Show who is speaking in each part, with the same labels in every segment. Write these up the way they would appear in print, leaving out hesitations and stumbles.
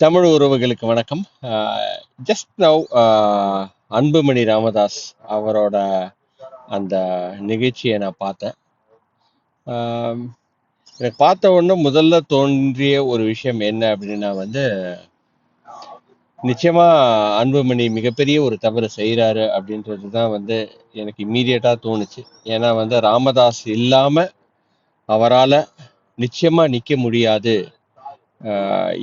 Speaker 1: தமிழ் உறவுகளுக்கு வணக்கம். Just now Anbumani Ramadoss அவரோட அந்த நிகழ்ச்சியை நான் பார்த்தேன். ஆம், எனக்கு பார்த்த உடனே முதல்ல தோன்றிய ஒரு விஷயம் என்ன அப்படின்னா நிச்சயமா அன்புமணி மிகப்பெரிய ஒரு தவறு செய்கிறாரு அப்படின்றது தான் எனக்கு இம்மீடியட்டா தோணுச்சு. ஏன்னா ராமதாஸ் இல்லாம அவரால் நிச்சயமா நிற்க முடியாது.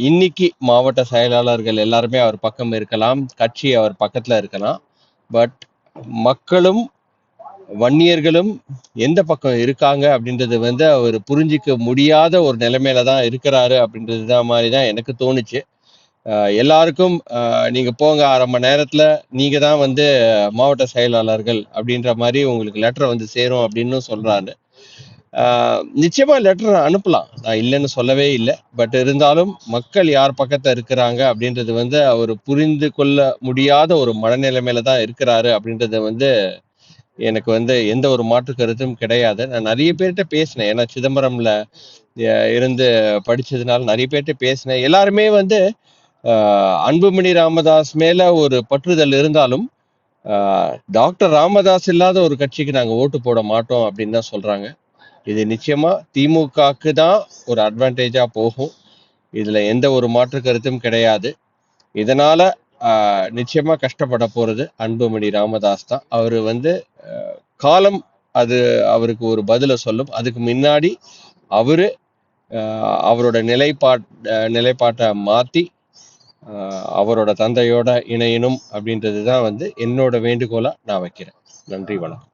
Speaker 1: இன்னைக்கு மாவட்ட செயலாளர்கள் எல்லாருமே அவர் பக்கம் இருக்கலாம், கட்சி அவர் பக்கத்துல இருக்கலாம். பட் மக்களும் வன்னியர்களும் எந்த பக்கம் இருக்காங்க அப்படின்றது அவர் புரிஞ்சிக்க முடியாத ஒரு நிலைமையில தான் இருக்கிறாரு அப்படின்றது தான் மாதிரி தான் எனக்கு தோணுச்சு. எல்லாருக்கும் நீங்க போங்க 1/2 மணி நேரத்துல நீங்க தான் மாவட்ட செயலாளர்கள் அப்படின்ற மாதிரி உங்களுக்கு லெட்டர் சேரும் அப்படின்னு சொல்றாரு. நிச்சயமா லெட்டர் அனுப்பலாம், நான் இல்லைன்னு சொல்லவே இல்லை. பட் இருந்தாலும் மக்கள் யார் பக்கத்துல இருக்கிறாங்க அப்படின்றது அவர் புரிந்து கொள்ள முடியாத ஒரு மனநிலைமையில தான் இருக்கிறாரு அப்படின்றது எனக்கு எந்த ஒரு மாற்று கருத்தும் கிடையாது. நான் நிறைய பேர்கிட்ட பேசினேன், ஏன்னா சிதம்பரம்ல இருந்து படிச்சதுனால நிறைய பேர்கிட்ட பேசினேன். எல்லாருமே அன்புமணி ராமதாஸ் மேல ஒரு பற்றுதல் இருந்தாலும் டாக்டர் ராமதாஸ் இல்லாத ஒரு கட்சிக்கு நாங்க ஓட்டு போட மாட்டோம் அப்படின்னு தான் சொல்றாங்க. இது நிச்சயமா திமுகக்கு தான் ஒரு அட்வான்டேஜா போகும். இதுல எந்த ஒரு மாற்று கருத்தும் கிடையாது. இதனால நிச்சயமா கஷ்டப்பட போறது அன்புமணி ராமதாஸ் தான். அவரு காலம் அது அவருக்கு ஒரு பதில சொல்லும். அதுக்கு முன்னாடி அவரு அவரோட நிலைப்பாட்டை மாத்தி அவரோட தந்தையோட இணையணும் அப்படின்றது தான் என்னோட வேண்டுகோளா நான் வைக்கிறேன். நன்றி, வணக்கம்.